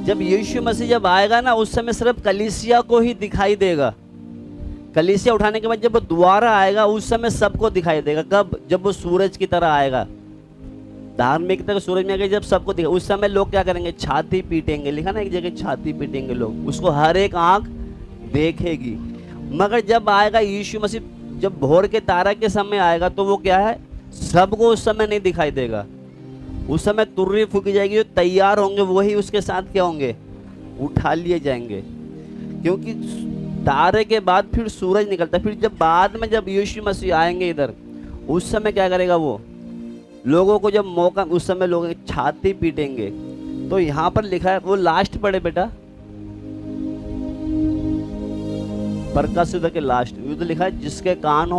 [SPEAKER 1] जब यीशु मसीह जब आएगा ना, उस समय सिर्फ कलीसिया को ही दिखाई देगा। कलीसिया उठाने के बाद जब वो दोबारा आएगा उस समय सबको दिखाई देगा। कब, जब वो सूरज की तरह आएगा, धार्मिकता का सूरज में आएगा, जब सबको दिखा, उस समय लोग क्या करेंगे, छाती पीटेंगे। लिखा ना एक जगह, छाती पीटेंगे लोग, उसको हर एक आंख देखेगी। मगर जब आएगा यीशु मसीह, जब भोर के तारा के समय आएगा, तो वो क्या है, सबको उस समय नहीं दिखाई देगा। उस समय तुर्री फूकी जाएगी, जो तैयार होंगे वही उसके साथ क्या होंगे, उठा लिए जाएंगे। क्योंकि तारे के बाद फिर सूरज निकलता है। फिर जब बाद में जब यीशु मसीह आएंगे इधर, उस समय क्या करेगा, वो लोगों को जब मौका, उस समय लोग छाती पीटेंगे। तो यहाँ पर लिखा है, वो लास्ट पढ़े बेटा, प्रकाशित के लास्ट ये तो लिखा है, जिसके कान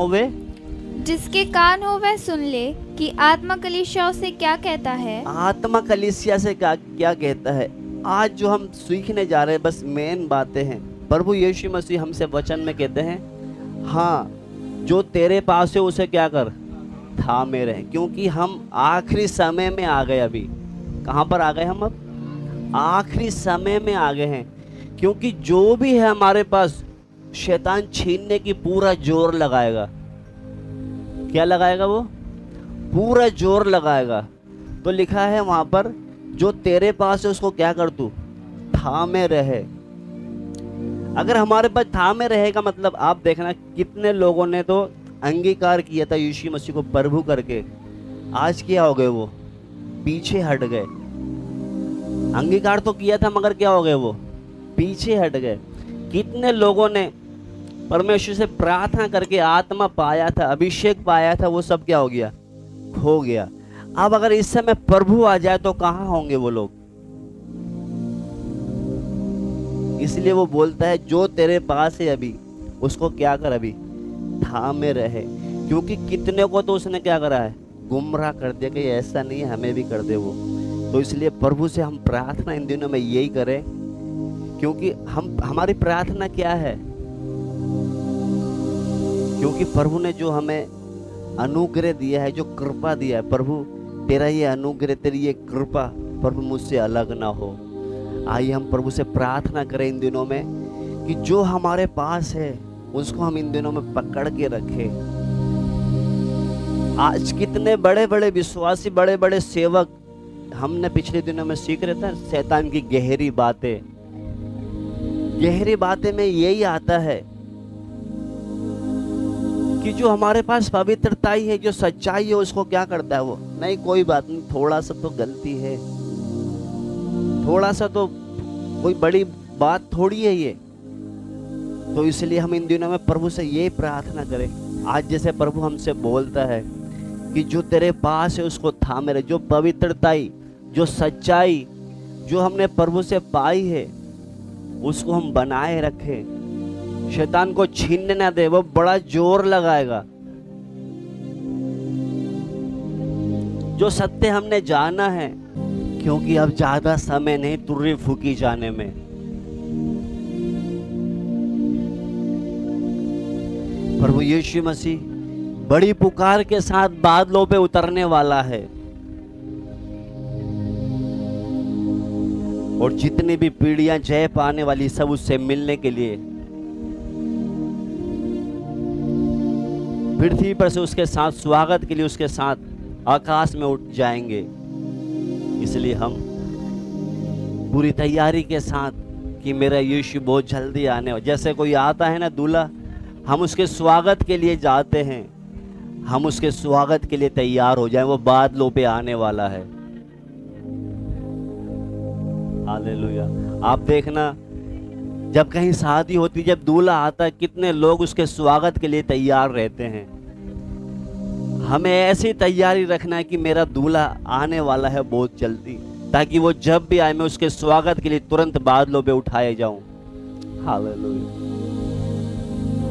[SPEAKER 1] हो वह सुन ले कि आत्मा कलीसियाओं से क्या कहता है। आत्मा कलीसिया से क्या कहता है। आज जो हम सीखने जा रहे हैं बस मेन बातें हैं। प्रभु यीशु मसीह हमसे वचन में कहते हैं, हाँ जो तेरे पास है उसे क्या कर, थामे रहे। क्योंकि हम आखिरी समय में आ गए। अभी कहाँ पर आ गए हम, अब आखिरी समय में आ गए हैं। क्योंकि जो भी है हमारे पास, शैतान छीनने की पूरा जोर लगाएगा। क्या लगाएगा, वो पूरा जोर लगाएगा। तो लिखा है वहां पर, जो तेरे पास है उसको क्या कर, तू थामे रहे। अगर हमारे पास थामे रहेगा मतलब आप देखना कितने लोगों ने तो अंगीकार किया था यीशु मसीह को प्रभु करके, आज क्या हो गए, वो पीछे हट गए। अंगीकार तो किया था मगर क्या हो गए, वो पीछे हट गए। कितने लोगों ने परमेश्वर से प्रार्थना करके आत्मा पाया था, अभिषेक पाया था, वो सब क्या हो गया, हो गया। अब अगर इस समय प्रभु आ जाए तो कहाँ होंगे वो लोग? इसलिए वो बोलता है जो तेरे पास है अभी उसको क्या कर, अभी थामे रहे, क्योंकि कितने को तो उसने क्या करा है, गुमराह कर दिया कि ऐसा नहीं है, हमें भी कर दे वो। तो इसलिए प्रभु से हम प्रार्थना इन दिनों में यही करें, क्योंकि हमारी प्रार्थना क्या है, क्योंकि प्रभु ने जो हमें अनुग्रह दिया है, जो कृपा दिया है, प्रभु तेरा ये अनुग्रह, तेरी ये कृपा प्रभु मुझसे अलग ना हो। आइए हम प्रभु से प्रार्थना करें इन दिनों में कि जो हमारे पास है उसको हम इन दिनों में पकड़ के रखें। आज कितने बड़े बड़े विश्वासी, बड़े बड़े सेवक हमने पिछले दिनों में सीख रहे थे, शैतान की गहरी बातें। गहरी बातें में यही आता है कि जो हमारे पास पवित्रता ही है, जो सच्चाई है, उसको क्या करता है वो, नहीं कोई बात नहीं, थोड़ा सा तो गलती है, थोड़ा सा तो कोई बड़ी बात थोड़ी है ये। तो इसलिए हम इन दिनों में प्रभु से ये प्रार्थना करें, आज जैसे प्रभु हमसे बोलता है कि जो तेरे पास है उसको थामे रहे, जो पवित्रताई, जो सच्चाई जो हमने प्रभु से पाई है उसको हम बनाए रखें, शैतान को छीनने ना दे। वो बड़ा जोर लगाएगा। जो सत्य हमने जाना है, क्योंकि अब ज्यादा समय नहीं तुर्री फूकी जाने में। प्रभु यीशु मसीह बड़ी पुकार के साथ बादलों पे उतरने वाला है, और जितनी भी पीढ़ियां जय पाने वाली सब उससे मिलने के लिए पृथ्वी पर से उसके साथ स्वागत के लिए उसके साथ आकाश में उठ जाएंगे। इसलिए हम पूरी तैयारी के साथ कि मेरा यीशु बहुत जल्दी आने वाला, जैसे कोई आता है ना दूल्हा, हम उसके स्वागत के लिए जाते हैं, हम उसके स्वागत के लिए तैयार हो जाएं। वो बादलों पे आने वाला है। हालेलुया। आप देखना जब कहीं शादी होती, जब दूल्हा आता है, कितने लोग उसके स्वागत के लिए तैयार रहते हैं। हमें ऐसी तैयारी रखना है कि मेरा दूल्हा आने वाला है बहुत जल्दी, ताकि वो जब भी आए मैं उसके स्वागत के लिए तुरंत बादलों पे उठाए जाऊं। Hallelujah,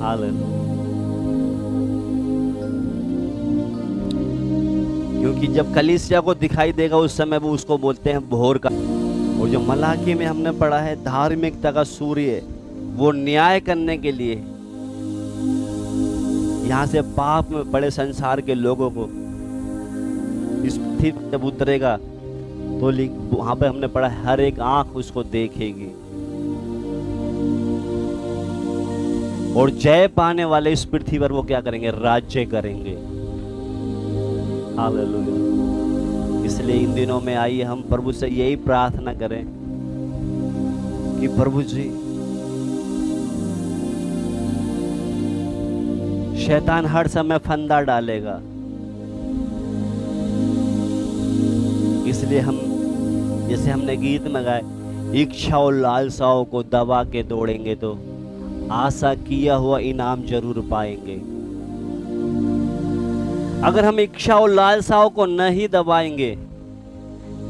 [SPEAKER 1] hallelujah. क्योंकि जब कलीसिया को दिखाई देगा उस समय वो उसको बोलते हैं भोर का। और जो मलाकी में हमने पढ़ा है, धार्मिकता का सूर्य, वो न्याय करने के लिए यहाँ से पाप में पड़े संसार के लोगों को इस पृथ्वी पर जब उतरेगा तो वहां पे हमने पढ़ा हर एक आंख उसको देखेगी, और जय पाने वाले इस पृथ्वी पर वो क्या करेंगे, राज्य करेंगे। हालेलुया। इसलिए इन दिनों में आइए हम प्रभु से यही प्रार्थना करें कि प्रभु जी, शैतान हर समय फंदा डालेगा, इसलिए हम जैसे हमने गीत में गाए, इच्छा और लालसाओं को दबा के दौड़ेंगे तो आशा किया हुआ इनाम जरूर पाएंगे। अगर हम इच्छा और लालसाओं को नहीं दबाएंगे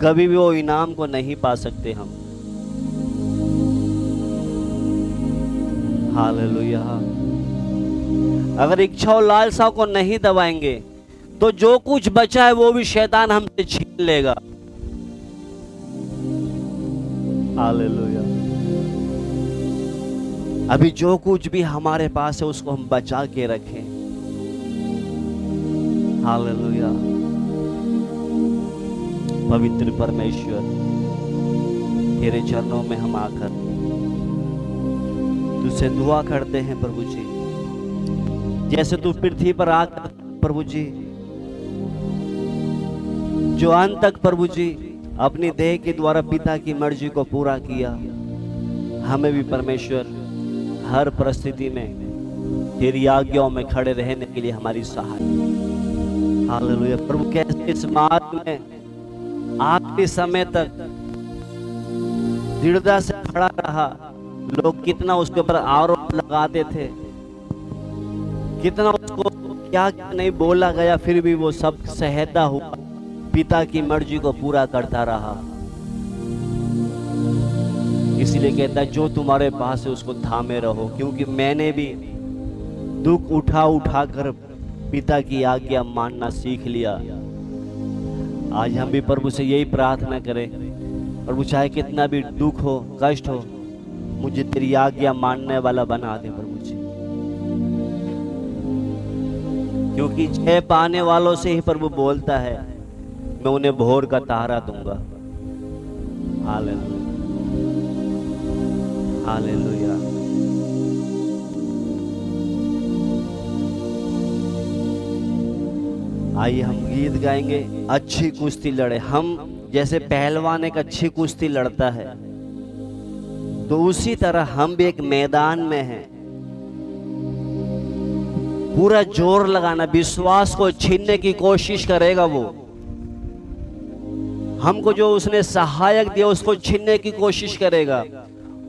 [SPEAKER 1] कभी भी वो इनाम को नहीं पा सकते हम। हालेलुया। अगर इच्छा और लालसाओं को नहीं दबाएंगे तो जो कुछ बचा है वो भी शैतान हमसे छीन लेगा। हालेलुया। अभी जो कुछ भी हमारे पास है उसको हम बचा के रखें। हालेलुया। पवित्र परमेश्वर, तेरे चरणों में हम आकर तुझसे दुआ करते हैं प्रभु जी, जैसे तू पृथ्वी पर आकर प्रभु जी जो अंत तक प्रभु जी अपनी देह के द्वारा पिता की मर्जी को पूरा किया, हमें भी परमेश्वर हर परिस्थिति में तेरी आज्ञाओं में खड़े रहने के लिए हमारी सहायता। हालेलुया। प्रभु कैसे इस मार्ग में आखिरी समय तक दृढ़ता से खड़ा रहा, लोग कितना उसके ऊपर आरोप लगाते थे, कितना उसको क्या क्या नहीं बोला गया, फिर भी वो सब सहता हुआ पिता की मर्जी को पूरा करता रहा। इसलिए कहता है जो तुम्हारे पास है उसको थामे रहो, क्योंकि मैंने भी दुख उठा उठा कर पिता की आज्ञा मानना सीख लिया। आज हम भी प्रभु से यही प्रार्थना करें, प्रभु चाहे कितना भी दुख हो, कष्ट हो, मुझे तेरी आज्ञा मानने वाला बना दे प्रभु जी, क्योंकि जय पाने वालों से ही प्रभु बोलता है मैं उन्हें भोर का तारा दूंगा। Hallelujah, hallelujah. आइए हम गीत गाएंगे, अच्छी कुश्ती लड़े। हम जैसे पहलवान एक अच्छी कुश्ती लड़ता है, तो उसी तरह हम भी एक मैदान में हैं। पूरा जोर लगाना, विश्वास को छीनने की कोशिश करेगा वो। हमको जो उसने सहायक दिया उसको छीनने की कोशिश करेगा।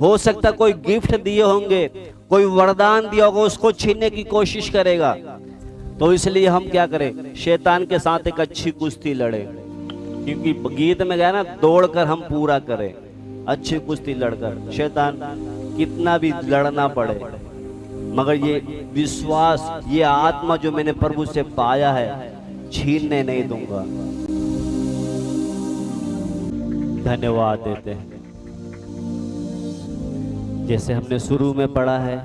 [SPEAKER 1] हो सकता कोई गिफ्ट दिए होंगे, कोई वरदान दिया होगा, उसको छीनने की कोशिश करेगा। तो इसलिए हम क्या करें, शैतान के साथ एक अच्छी कुश्ती लड़े, क्योंकि गीत में गया ना, दौड़कर हम पूरा करें, अच्छी कुश्ती लड़कर। शैतान कितना भी लड़ना पड़े, मगर ये विश्वास, ये आत्मा जो मैंने प्रभु से पाया है, छीनने नहीं दूंगा। धन्यवाद देते हैं। जैसे हमने शुरू में पढ़ा है,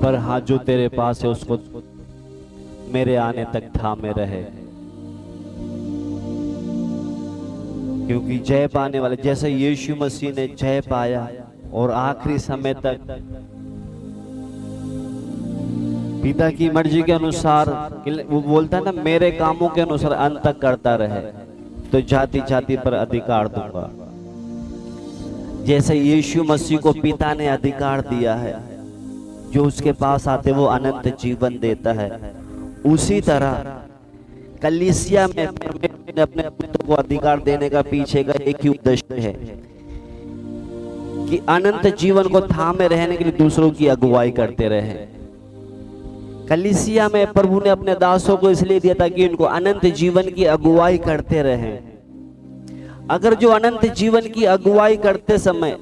[SPEAKER 1] पर हाँ जो तेरे पास है उसको मेरे आने तक थामे रहे, क्योंकि जय पाने वाले, जैसे यीशु मसीह ने जय पाया और आखिरी समय तक पिता की मर्जी के अनुसार, वो बोलता है ना, मेरे कामों के अनुसार अंत तक करता रहे, तो जाति जाति पर अधिकार दूंगा। जैसे यीशु मसीह को पिता ने अधिकार दिया है, जो उसके पास आते वो अनंत जीवन देता है, उसी तरह कलीसिया में परमेश्वर ने अपने पुत्र को अधिकार देने का पीछे का एक ही उद्देश्य है कि अनंत जीवन को थामे रहने के लिए दूसरों की अगुवाई करते रहे। कलीसिया में प्रभु ने अपने दासों को इसलिए दिया था कि उनको अनंत जीवन की अगुवाई करते रहे। अगर जो अनंत जीवन की अगुवाई करते समय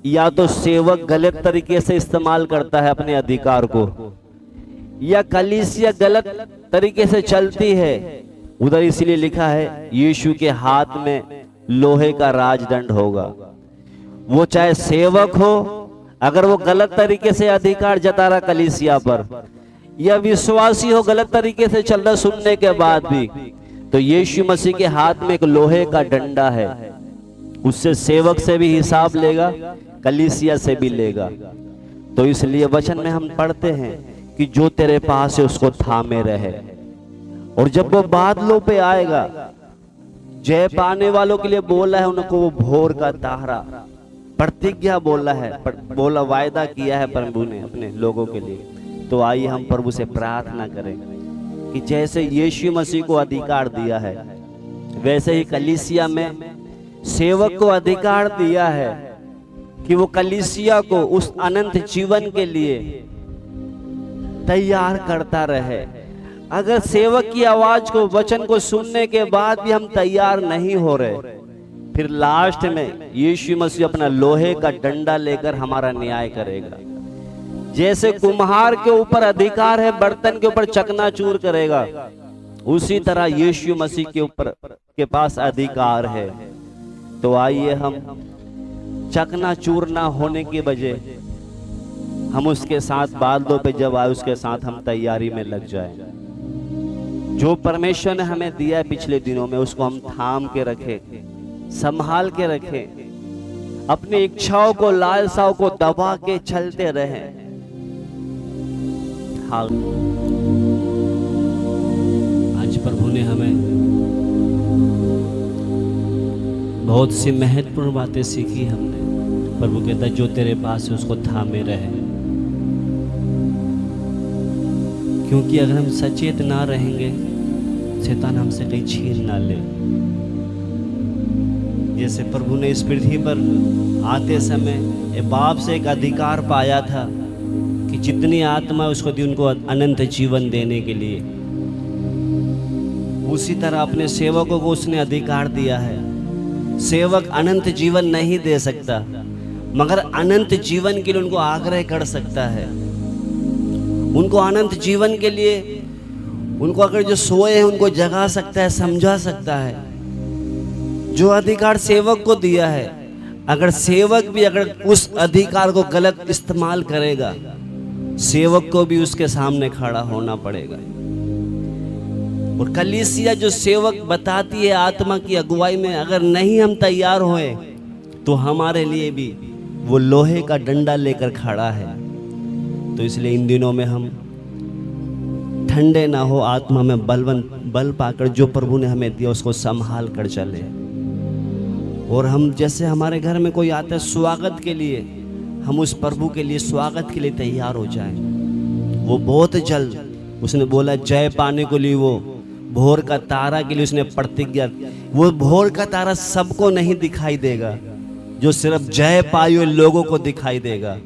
[SPEAKER 1] या तो सेवक गलत तरीके से इस्तेमाल करता है अपने अधिकार को, या कलीसिया गलत तरीके से चलती है, उधर इसलिए लिखा है यीशु के हाथ में लोहे का राजदंड होगा। वो चाहे सेवक हो, अगर वो गलत तरीके से अधिकार जता रहा कलीसिया पर, या विश्वासी हो गलत तरीके से चल रहा सुनने के बाद भी, तो यीशु मसीह के हाथ में एक लोहे का डंडा है, उससे सेवक से भी हिसाब लेगा, कलीसिया से भी लेगा। तो इसलिए वचन में हम पढ़ते हैं कि जो तेरे पास है उसको थामे रहे। और जब वो बादलों पे आएगा, जय पाने वालों के लिए बोला है उनको वो भोर का तारा, प्रतिज्ञा बोला है, बोला वायदा किया है प्रभु ने अपने लोगों के लिए। तो आइए हम प्रभु से प्रार्थना करें कि जैसे यीशु मसीह को अधिकार दिया है, वैसे ही कलीसिया में सेवक को अधिकार दिया है कि वो कलीसिया को उस अनंत जीवन के लिए तैयार करता रहे। अगर सेवक की आवाज को, वचन को सुनने के बाद भी हम तैयार नहीं हो रहे, फिर लास्ट में यीशु मसीह अपना लोहे का डंडा लेकर हमारा न्याय करेगा। जैसे कुम्हार के ऊपर अधिकार है बर्तन के ऊपर चकनाचूर करेगा, उसी तरह यीशु मसीह के ऊपर के पास अधिकार है। तो आइए हम चकनाचूर ना होने की बजाय हम उसके साथ बादलों पे जब आए उसके साथ हम तैयारी में लग जाए। जो परमेश्वर ने हमें दिया है पिछले दिनों में, उसको हम थाम के रखें, संभाल के रखें, अपनी इच्छाओं को, लालसाओं को दबा के चलते रहें। हाँ, आज प्रभु ने हमें बहुत सी महत्वपूर्ण बातें सीखी। हमने, प्रभु कहता है जो तेरे पास है उसको थामे रहे, क्योंकि अगर हम सचेत ना रहेंगे शैतान हमसे कहीं छीन ना ले। जैसे प्रभु ने इस पृथ्वी पर आते समय एक बाप से एक अधिकार पाया था कि जितनी आत्मा उसको दी उनको अनंत जीवन देने के लिए, उसी तरह अपने सेवकों को उसने अधिकार दिया है। सेवक अनंत जीवन नहीं दे सकता, मगर अनंत जीवन के लिए उनको आग्रह कर सकता है। उनको अनंत जीवन के लिए, उनको अगर जो सोए हैं उनको जगा सकता है, समझा सकता है। जो अधिकार सेवक को दिया है, अगर सेवक भी अगर उस अधिकार को गलत इस्तेमाल करेगा, सेवक को भी उसके सामने खड़ा होना पड़ेगा। और कलीसिया जो सेवक बताती है आत्मा की अगुवाई में, अगर नहीं हम तैयार होए तो हमारे लिए भी वो लोहे का डंडा लेकर खड़ा है। तो इसलिए इन दिनों में हम ठंडे ना हो, आत्मा में बल पाकर जो प्रभु ने हमें दिया उसको संभाल कर चले। और हम जैसे हमारे घर में कोई आता है स्वागत के लिए, हम उस प्रभु के लिए स्वागत के लिए तैयार हो जाएं। वो बहुत जल्द, उसने बोला जय पाने के लिए वो भोर का तारा के लिए उसने प्रतिज्ञा। वो भोर का तारा सबको नहीं दिखाई देगा, जो सिर्फ जय पाए हुए लोगों को दिखाई देगा।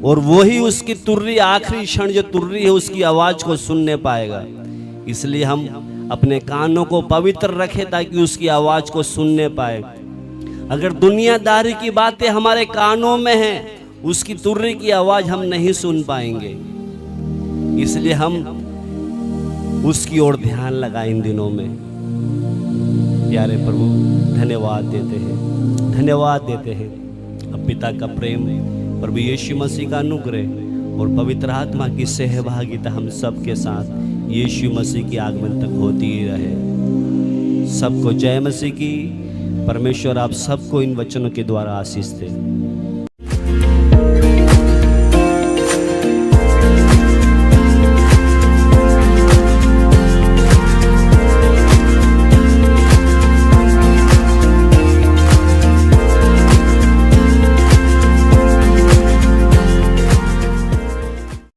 [SPEAKER 1] और वही उसकी तुर्री, आखिरी क्षण जो तुर्री है उसकी आवाज को सुनने पाएगा। इसलिए हम अपने कानों को पवित्र रखें ताकि उसकी आवाज को सुनने पाए। अगर दुनियादारी की बातें हमारे कानों में हैं, उसकी तुर्री की आवाज हम नहीं सुन पाएंगे। इसलिए हम उसकी ओर ध्यान लगाएं इन दिनों में। प्यारे प्रभु, धन्यवाद देते हैं, धन्यवाद देते हैं। अब पिता का प्रेम, प्रभु यीशु मसीह का अनुग्रह और पवित्र आत्मा की सहभागिता हम सब के साथ यीशु मसीह के आगमन तक होती ही रहे। सबको जय मसीह की। परमेश्वर आप सबको इन वचनों के द्वारा आशीष दे।